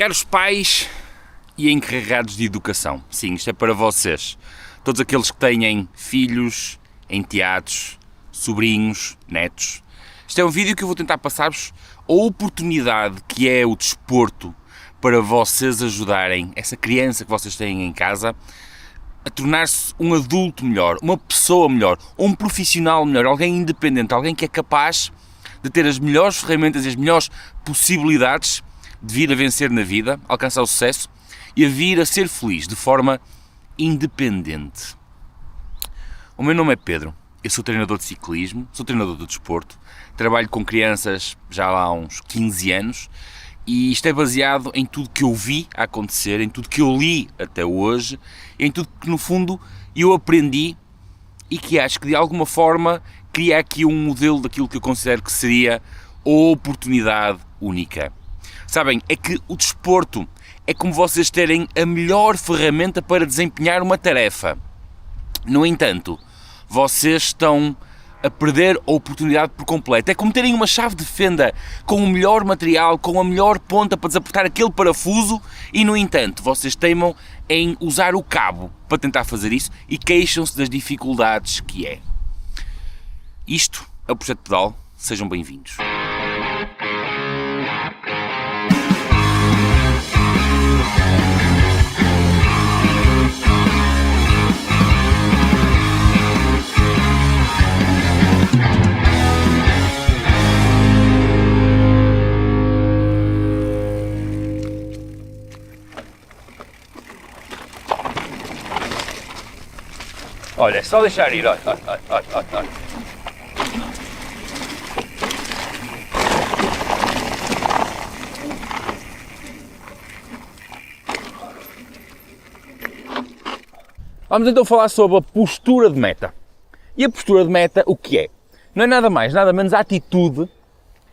Caros pais e encarregados de educação, sim, isto é para vocês. Todos aqueles que têm filhos, enteados, sobrinhos, netos. Isto é um vídeo que eu vou tentar passar-vos a oportunidade que é o desporto para vocês ajudarem essa criança que vocês têm em casa a tornar-se um adulto melhor, uma pessoa melhor, um profissional melhor, alguém independente, alguém que é capaz de ter as melhores ferramentas e as melhores possibilidades de vir a vencer na vida, alcançar o sucesso e a vir a ser feliz de forma independente. O meu nome é Pedro, eu sou treinador de ciclismo, sou treinador de desporto, trabalho com crianças já há uns 15 anos e isto é baseado em tudo que eu vi a acontecer, em tudo que eu li até hoje, em tudo que no fundo eu aprendi e que acho que de alguma forma cria aqui um modelo daquilo que eu considero que seria a oportunidade única. Sabem, é que o desporto é como vocês terem a melhor ferramenta para desempenhar uma tarefa. No entanto, vocês estão a perder a oportunidade por completo. É como terem uma chave de fenda com o melhor material, com a melhor ponta para desapertar aquele parafuso e, no entanto, vocês teimam em usar o cabo para tentar fazer isso e queixam-se das dificuldades que é. Isto é o Projeto Pedal. Sejam bem-vindos. Olha, é só deixar ir, olha. Vamos então falar sobre a postura de meta. E a postura de meta, o que é? Não é nada mais, nada menos a atitude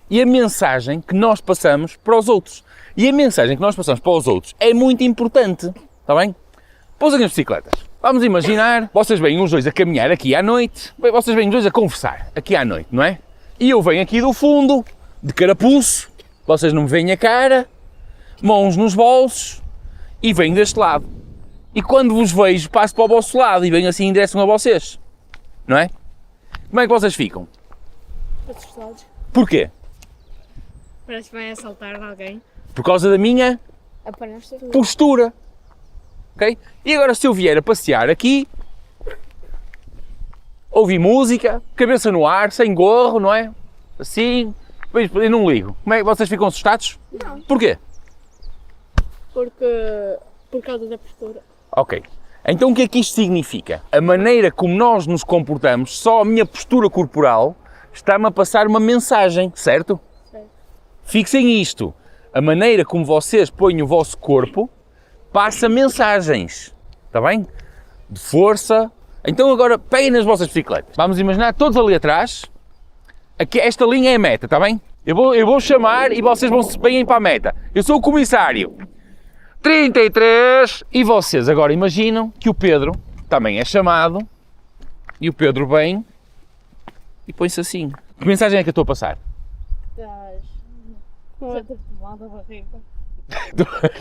e a mensagem que nós passamos para os outros. E a mensagem que nós passamos para os outros é muito importante, está bem? Pousem as bicicletas. Vamos imaginar, vocês vêm os dois a caminhar aqui à noite, vocês vêm os dois a conversar aqui à noite, não é? E eu venho aqui do fundo, de carapuço, vocês não me veem a cara, mãos nos bolsos e venho deste lado. E quando vos vejo, passo para o vosso lado e venho assim em direção a vocês, não é? Como é que vocês ficam? Assustados. Porquê? Parece que vai assaltar alguém. Por causa da minha Aparência. postura. Okay? E agora se eu vier a passear aqui, ouvir música, cabeça no ar, sem gorro, não é? Assim, eu não ligo. Como é que vocês ficam assustados? Não. Porquê? Por causa da postura. Ok. Então o que é que isto significa? A maneira como nós nos comportamos, só a minha postura corporal, está-me a passar uma mensagem, certo? Certo. Fixem isto. A maneira como vocês põem o vosso corpo passa mensagens, está bem? De força. Então agora peguem nas vossas bicicletas. Vamos imaginar todos ali atrás. Aqui, esta linha é a meta, está bem? Eu vou chamar e vocês vão se bem para a meta. Eu sou o comissário. 33. E vocês agora imaginam que o Pedro também é chamado. E o Pedro vem e põe-se assim. Que mensagem é que eu estou a passar? Estás com a mal da barriga.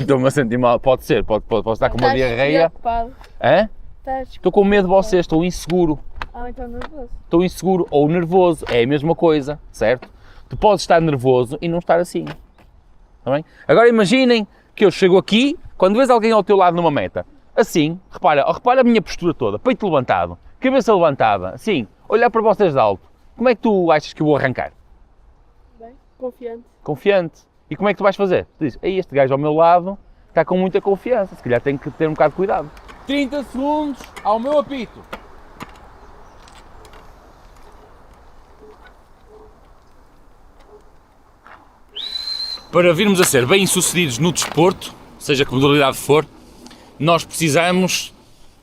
Estou-me a sentir mal. Pode ser, posso estar com uma diarreia. Preocupado. Hã? Estás... Estou com medo de vocês, estou inseguro. então nervoso. Estou inseguro ou nervoso, é a mesma coisa, certo? Tu podes estar nervoso e não estar assim, está bem? Agora imaginem que eu chego aqui, quando vês alguém ao teu lado numa meta, assim, repara a minha postura toda, peito levantado, cabeça levantada, assim, olhar para vocês de alto, como é que tu achas que eu vou arrancar? Bem, confiante. Confiante. E como é que tu vais fazer? Tu dizes, ei, este gajo ao meu lado está com muita confiança, se calhar tenho que ter um bocado de cuidado. 30 segundos ao meu apito. Para virmos a ser bem-sucedidos no desporto, seja que modalidade for, nós precisamos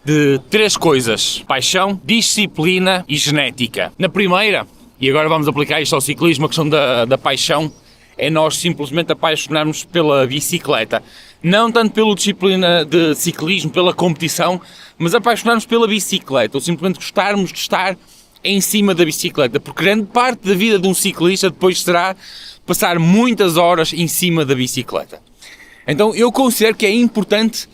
de 3 coisas: paixão, disciplina e genética. Na primeira, e agora vamos aplicar isto ao ciclismo, a questão da paixão, é nós simplesmente apaixonarmos pela bicicleta. Não tanto pela disciplina de ciclismo, pela competição, mas apaixonarmos pela bicicleta, ou simplesmente gostarmos de estar em cima da bicicleta, porque grande parte da vida de um ciclista depois será passar muitas horas em cima da bicicleta. Então eu considero que é importante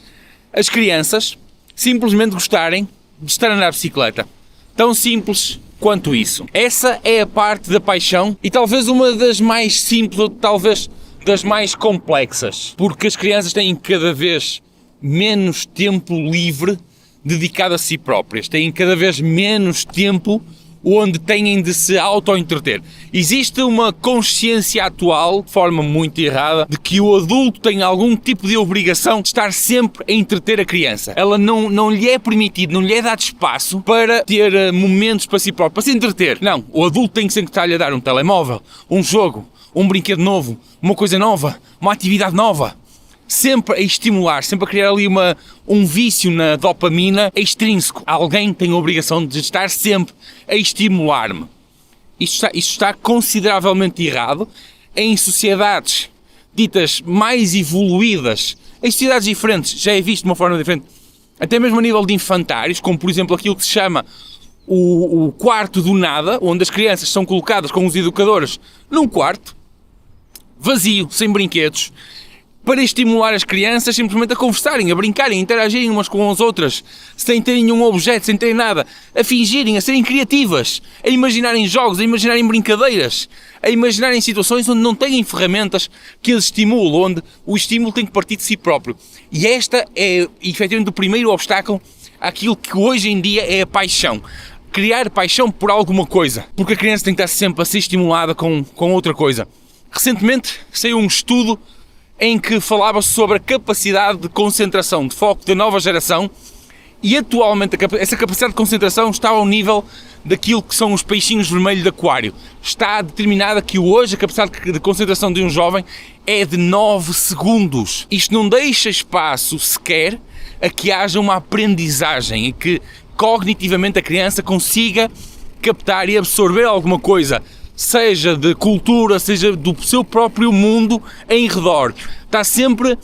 as crianças simplesmente gostarem de estar a andar de bicicleta. Tão simples quanto isso. Essa é a parte da paixão e talvez uma das mais simples ou talvez das mais complexas, porque as crianças têm cada vez menos tempo livre dedicado a si próprias, têm cada vez menos tempo onde têm de se auto-entreter. Existe uma consciência atual, de forma muito errada, de que o adulto tem algum tipo de obrigação de estar sempre a entreter a criança. Ela não lhe é permitido, não lhe é dado espaço para ter momentos para si próprio, para se entreter. Não, o adulto tem que sempre estar-lhe a dar um telemóvel, um jogo, um brinquedo novo, uma coisa nova, uma atividade nova. Sempre a estimular, sempre a criar ali um vício na dopamina extrínseco. Alguém tem a obrigação de estar sempre a estimular-me. Isto está consideravelmente errado em sociedades ditas mais evoluídas, em sociedades diferentes, já é visto de uma forma diferente, até mesmo a nível de infantários, como por exemplo aquilo que se chama o quarto do nada, onde as crianças são colocadas com os educadores num quarto, vazio, sem brinquedos, para estimular as crianças simplesmente a conversarem, a brincarem, a interagirem umas com as outras, sem terem nenhum objeto, sem terem nada, a fingirem, a serem criativas, a imaginarem jogos, a imaginarem brincadeiras, a imaginarem situações onde não têm ferramentas que as estimulam, onde o estímulo tem que partir de si próprio. E esta é, efetivamente, o primeiro obstáculo àquilo que hoje em dia é a paixão. Criar paixão por alguma coisa, porque a criança tem que estar sempre a ser estimulada com outra coisa. Recentemente saiu um estudo em que falava sobre a capacidade de concentração, de foco da nova geração, e atualmente essa capacidade de concentração está ao nível daquilo que são os peixinhos vermelhos de aquário. Está determinada que hoje a capacidade de concentração de um jovem é de 9 segundos. Isto não deixa espaço sequer a que haja uma aprendizagem, e que cognitivamente a criança consiga captar e absorver alguma coisa, seja de cultura, seja do seu próprio mundo em redor. Está sempre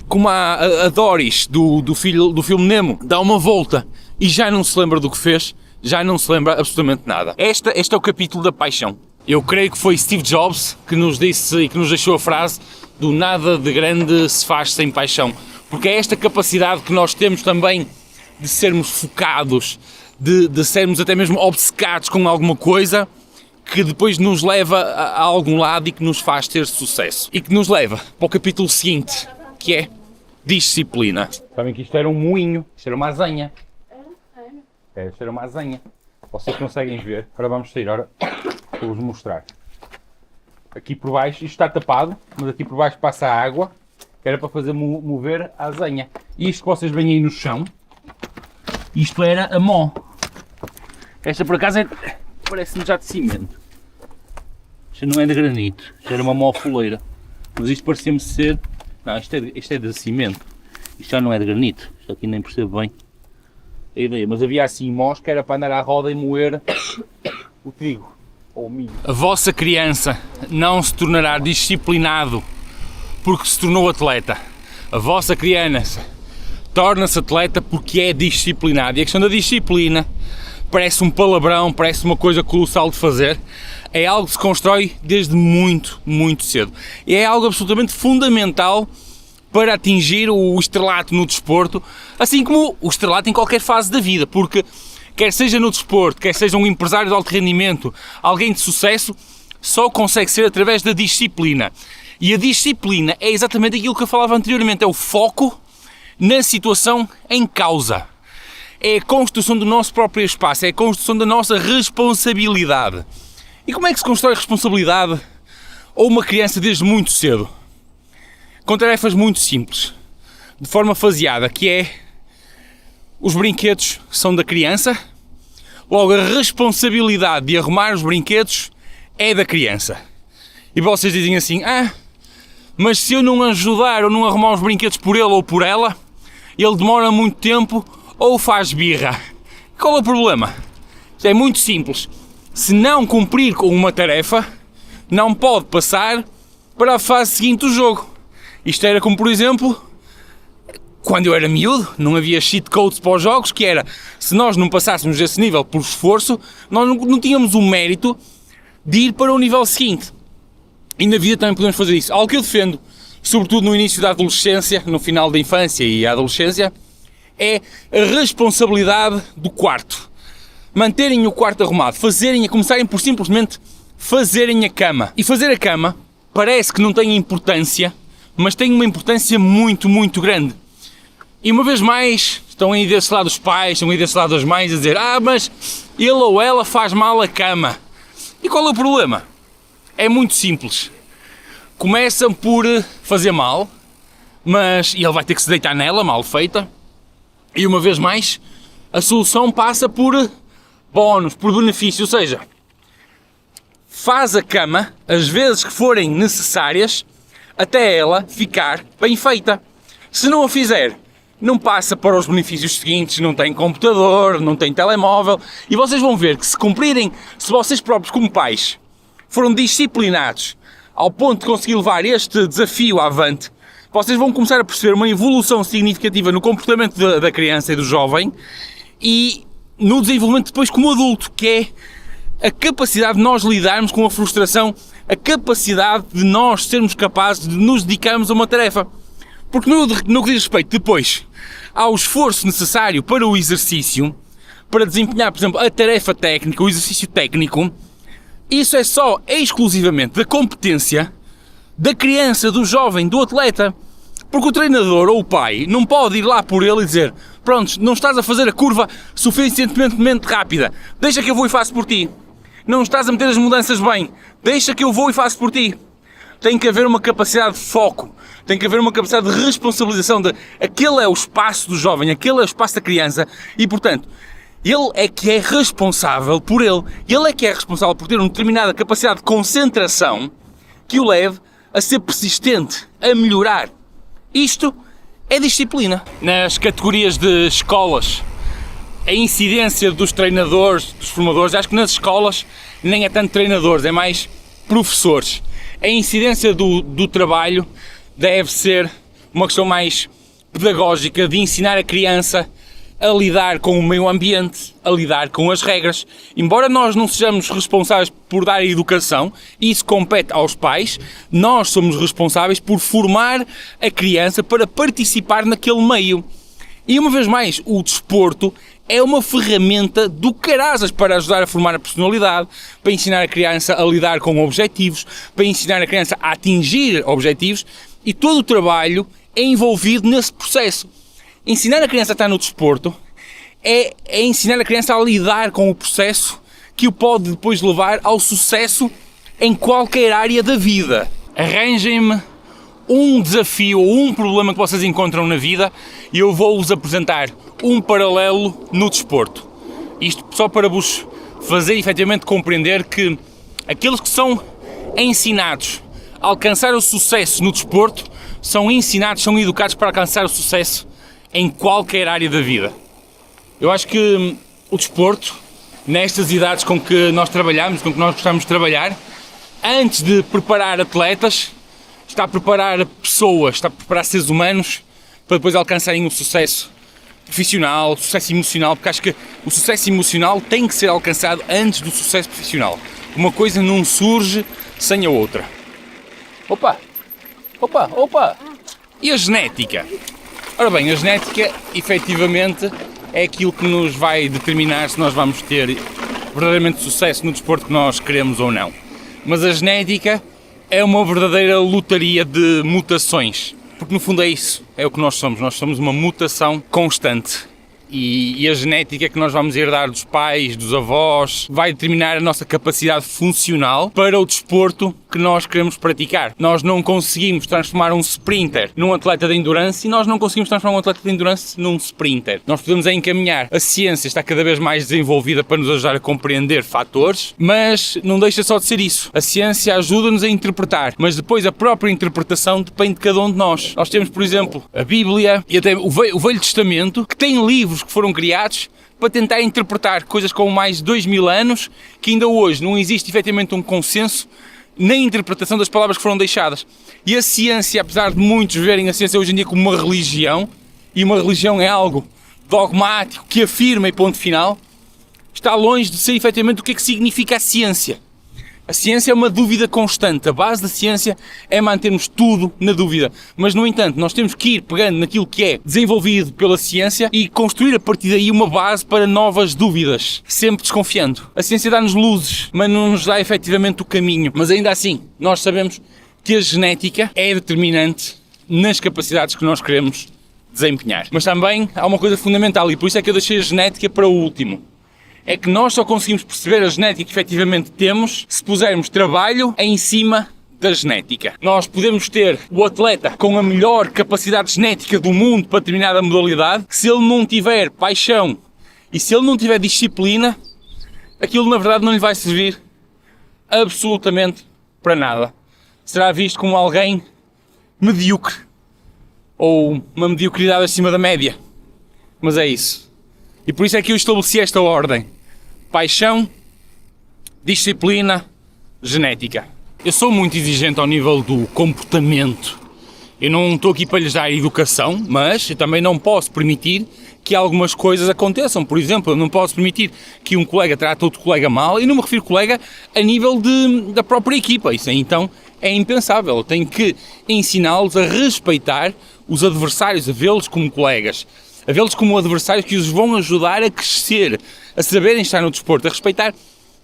como a Doris do filme Nemo, dá uma volta e já não se lembra do que fez, já não se lembra absolutamente nada. Este é o capítulo da paixão. Eu creio que foi Steve Jobs que nos disse e que nos deixou a frase do nada de grande se faz sem paixão, porque é esta capacidade que nós temos também de sermos focados, de sermos até mesmo obcecados com alguma coisa, que depois nos leva a algum lado e que nos faz ter sucesso. E que nos leva para o capítulo seguinte, que é disciplina. Sabem que isto era um moinho, isto era uma azenha. Isto era uma azenha. Vocês conseguem ver. Agora vamos sair, vou-vos mostrar. Aqui por baixo, isto está tapado, mas aqui por baixo passa a água, que era para fazer mover a azenha. E isto que vocês veem aí no chão, isto era a mó. Esta por acaso parece-me já de cimento. Isto não é de granito, isto era uma mó fuleira. Mas isto parecia-me ser... Não, isto é de cimento. Isto já não é de granito. Isto aqui nem percebo bem a ideia. Mas havia assim mós que era para andar à roda e moer o trigo ou o milho. A vossa criança não se tornará disciplinado porque se tornou atleta. A vossa criança torna-se atleta porque é disciplinado. E a questão da disciplina parece um palavrão, parece uma coisa colossal de fazer. É algo que se constrói desde muito, muito cedo. E é algo absolutamente fundamental para atingir o estrelato no desporto, assim como o estrelato em qualquer fase da vida, porque quer seja no desporto, quer seja um empresário de alto rendimento, alguém de sucesso, só consegue ser através da disciplina. E a disciplina é exatamente aquilo que eu falava anteriormente, é o foco na situação em causa. É a construção do nosso próprio espaço, é a construção da nossa responsabilidade. E como é que se constrói responsabilidade a uma criança desde muito cedo? Com tarefas muito simples, de forma faseada, que é: os brinquedos são da criança, logo a responsabilidade de arrumar os brinquedos é da criança. E vocês dizem assim: mas se eu não ajudar ou não arrumar os brinquedos por ele ou por ela, ele demora muito tempo ou faz birra. Qual é o problema? Isto é muito simples. Se não cumprir com uma tarefa, não pode passar para a fase seguinte do jogo. Isto era como, por exemplo, quando eu era miúdo, não havia cheat codes para os jogos, que era, se nós não passássemos esse nível por esforço, nós não tínhamos o mérito de ir para o nível seguinte. E na vida também podemos fazer isso. Algo que eu defendo sobretudo no início da adolescência, no final da infância e adolescência, é a responsabilidade do quarto. Manterem o quarto arrumado, começarem por simplesmente fazerem a cama. E fazer a cama parece que não tem importância, mas tem uma importância muito, muito grande. E uma vez mais, estão aí desse lado os pais, estão aí desse lado as mães a dizer: mas ele ou ela faz mal a cama. E qual é o problema? É muito simples. Começam por fazer mal, e ele vai ter que se deitar nela, mal feita. E uma vez mais, a solução passa por bónus, por benefício, ou seja, faz a cama as vezes que forem necessárias até ela ficar bem feita. Se não a fizer, não passa para os benefícios seguintes, não tem computador, não tem telemóvel, e vocês vão ver que se vocês próprios como pais foram disciplinados ao ponto de conseguir levar este desafio avante, vocês vão começar a perceber uma evolução significativa no comportamento da criança e do jovem e no desenvolvimento depois como adulto, que é a capacidade de nós lidarmos com a frustração, a capacidade de nós sermos capazes de nos dedicarmos a uma tarefa. Porque no que diz respeito depois ao esforço necessário para o exercício, para desempenhar, por exemplo, a tarefa técnica, o exercício técnico, isso é exclusivamente da competência da criança, do jovem, do atleta. Porque o treinador ou o pai não pode ir lá por ele e dizer: pronto, não estás a fazer a curva suficientemente rápida, deixa que eu vou e faço por ti. Não estás a meter as mudanças bem, deixa que eu vou e faço por ti. Tem que haver uma capacidade de foco, tem que haver uma capacidade de responsabilização aquele é o espaço do jovem, aquele é o espaço da criança e, portanto, ele é que é responsável por ele é que é responsável por ter uma determinada capacidade de concentração que o leve a ser persistente, a melhorar. Isto é disciplina. Nas categorias de escolas, a incidência dos treinadores, dos formadores, acho que nas escolas nem é tanto treinadores, é mais professores. A incidência do trabalho deve ser uma questão mais pedagógica, de ensinar a criança a lidar com o meio ambiente, a lidar com as regras. Embora nós não sejamos responsáveis por dar a educação, isso compete aos pais, nós somos responsáveis por formar a criança para participar naquele meio. E uma vez mais, o desporto é uma ferramenta do caraças para ajudar a formar a personalidade, para ensinar a criança a lidar com objetivos, para ensinar a criança a atingir objetivos, e todo o trabalho é envolvido nesse processo. Ensinar a criança a estar no desporto é ensinar a criança a lidar com o processo que o pode depois levar ao sucesso em qualquer área da vida. Arranjem-me um desafio ou um problema que vocês encontram na vida e eu vou-vos apresentar um paralelo no desporto. Isto só para vos fazer efetivamente compreender que aqueles que são ensinados a alcançar o sucesso no desporto são ensinados, são educados para alcançar o sucesso em qualquer área da vida. Eu acho que o desporto, nestas idades com que nós trabalhamos, com que nós gostamos de trabalhar, antes de preparar atletas, está a preparar pessoas, está a preparar seres humanos para depois alcançarem um sucesso profissional, sucesso emocional, porque acho que o sucesso emocional tem que ser alcançado antes do sucesso profissional. Uma coisa não surge sem a outra. Opa! E a genética? Ora bem, a genética, efetivamente, é aquilo que nos vai determinar se nós vamos ter verdadeiramente sucesso no desporto que nós queremos ou não. Mas a genética é uma verdadeira lotaria de mutações, porque no fundo é isso, é o que nós somos uma mutação constante. E a genética que nós vamos herdar dos pais, dos avós, vai determinar a nossa capacidade funcional para o desporto que nós queremos praticar. Nós não conseguimos transformar um sprinter num atleta de endurance e nós não conseguimos transformar um atleta de endurance num sprinter. Nós podemos encaminhar. A ciência está cada vez mais desenvolvida para nos ajudar a compreender fatores, mas não deixa só de ser isso. A ciência ajuda-nos a interpretar, mas depois a própria interpretação depende de cada um de nós. Nós temos, por exemplo, a Bíblia e até o Velho Testamento, que tem livros que foram criados para tentar interpretar coisas com mais de 2000 anos, que ainda hoje não existe efetivamente um consenso na interpretação das palavras que foram deixadas. E a ciência, apesar de muitos verem a ciência hoje em dia como uma religião, e uma religião é algo dogmático, que afirma e ponto final, está longe de ser efetivamente o que é que significa a ciência. A ciência é uma dúvida constante, a base da ciência é mantermos tudo na dúvida, mas no entanto nós temos que ir pegando naquilo que é desenvolvido pela ciência e construir a partir daí uma base para novas dúvidas, sempre desconfiando. A ciência dá-nos luzes, mas não nos dá efetivamente o caminho, mas ainda assim nós sabemos que a genética é determinante nas capacidades que nós queremos desempenhar. Mas também há uma coisa fundamental e por isso é que eu deixei a genética para o último. É que nós só conseguimos perceber a genética que efetivamente temos se pusermos trabalho em cima da genética. Nós podemos ter o atleta com a melhor capacidade genética do mundo para determinada modalidade, que se ele não tiver paixão e se ele não tiver disciplina, aquilo na verdade não lhe vai servir absolutamente para nada. Será visto como alguém medíocre ou uma mediocridade acima da média. Mas é isso. E por isso é que eu estabeleci esta ordem: paixão, disciplina, genética. Eu sou muito exigente ao nível do comportamento. Eu não estou aqui para lhes dar educação, mas eu também não posso permitir que algumas coisas aconteçam. Por exemplo, eu não posso permitir que um colega trate outro colega mal, e não me refiro colega a nível da própria equipa. Isso aí, então, é impensável. Eu tenho que ensiná-los a respeitar os adversários, a vê-los como colegas, a vê-los como adversários que os vão ajudar a crescer, a saberem estar no desporto, a respeitar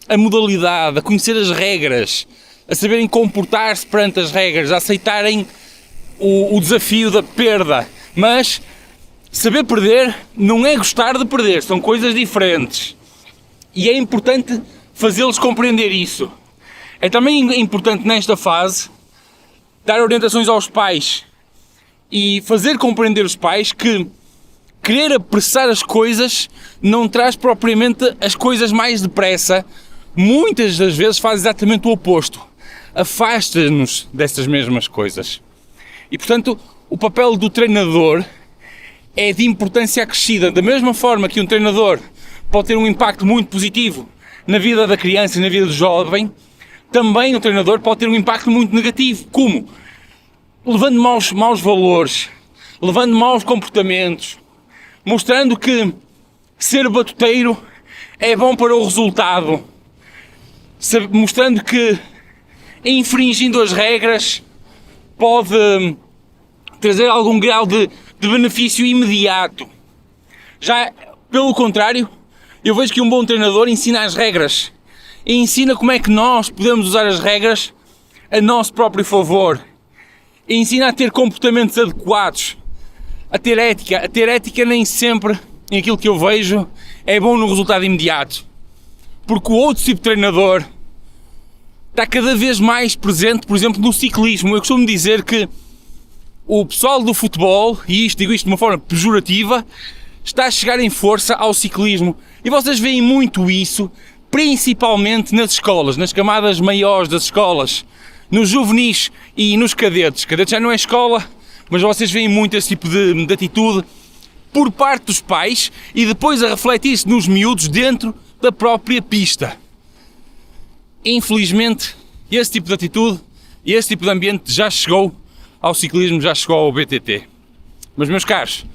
a modalidade, a conhecer as regras, a saberem comportar-se perante as regras, a aceitarem o desafio da perda. Mas saber perder não é gostar de perder, são coisas diferentes. E é importante fazê-los compreender isso. É também importante nesta fase dar orientações aos pais e fazer compreender os pais que querer apressar as coisas não traz propriamente as coisas mais depressa. Muitas das vezes faz exatamente o oposto. Afasta-nos dessas mesmas coisas. E, portanto, o papel do treinador é de importância acrescida. Da mesma forma que um treinador pode ter um impacto muito positivo na vida da criança e na vida do jovem, também o treinador pode ter um impacto muito negativo. Como? Levando maus valores, levando maus comportamentos, mostrando que ser batuteiro é bom para o resultado, mostrando que infringindo as regras pode trazer algum grau de benefício imediato. Já pelo contrário, eu vejo que um bom treinador ensina as regras e ensina como é que nós podemos usar as regras a nosso próprio favor, e ensina a ter comportamentos adequados, a ter ética. A ter ética nem sempre, em aquilo que eu vejo, é bom no resultado imediato, porque o outro tipo de treinador está cada vez mais presente, por exemplo, no ciclismo. Eu costumo dizer que o pessoal do futebol, e digo isto de uma forma pejorativa, está a chegar em força ao ciclismo. E vocês veem muito isso, principalmente nas escolas, nas camadas maiores das escolas, nos juvenis e nos cadetes. Cadetes já não é escola, mas vocês veem muito esse tipo de atitude por parte dos pais e depois a refletir-se nos miúdos dentro da própria pista. Infelizmente, esse tipo de atitude e esse tipo de ambiente já chegou ao ciclismo, já chegou ao BTT. Mas, meus caros,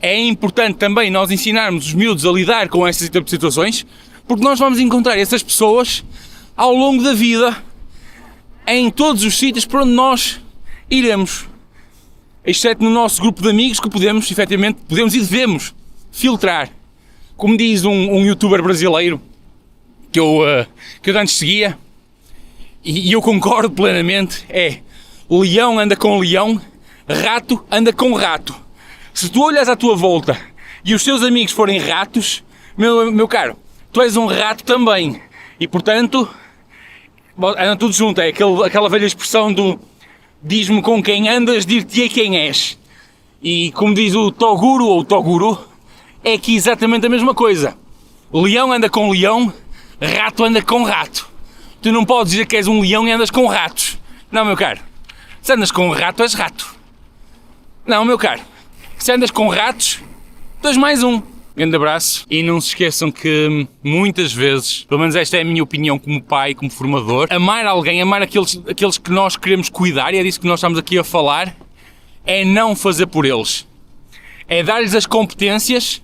é importante também nós ensinarmos os miúdos a lidar com essas tipo de situações, porque nós vamos encontrar essas pessoas ao longo da vida em todos os sítios por onde nós iremos, exceto no nosso grupo de amigos que podemos e devemos filtrar. Como diz um youtuber brasileiro que eu antes seguia, e eu concordo plenamente, é: leão anda com leão, rato anda com rato. Se tu olhas à tua volta e os teus amigos forem ratos, meu caro, tu és um rato também. E portanto, andam tudo junto. É aquela velha expressão do diz-me com quem andas, dir-te-ei quem és. E como diz o Toguro ou Toguro, é aqui exatamente a mesma coisa. Leão anda com leão, rato anda com rato. Tu não podes dizer que és um leão e andas com ratos. Não, meu caro. Se andas com um rato, és rato. Não, meu caro. Se andas com ratos, tu és mais um. Grande abraço. E não se esqueçam que muitas vezes, pelo menos esta é a minha opinião como pai, como formador, amar alguém, amar aqueles que nós queremos cuidar, e é disso que nós estamos aqui a falar, é não fazer por eles. É dar-lhes as competências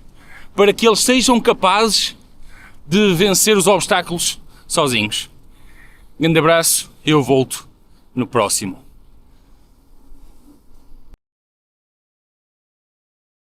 para que eles sejam capazes de vencer os obstáculos sozinhos. Grande abraço, eu volto no próximo.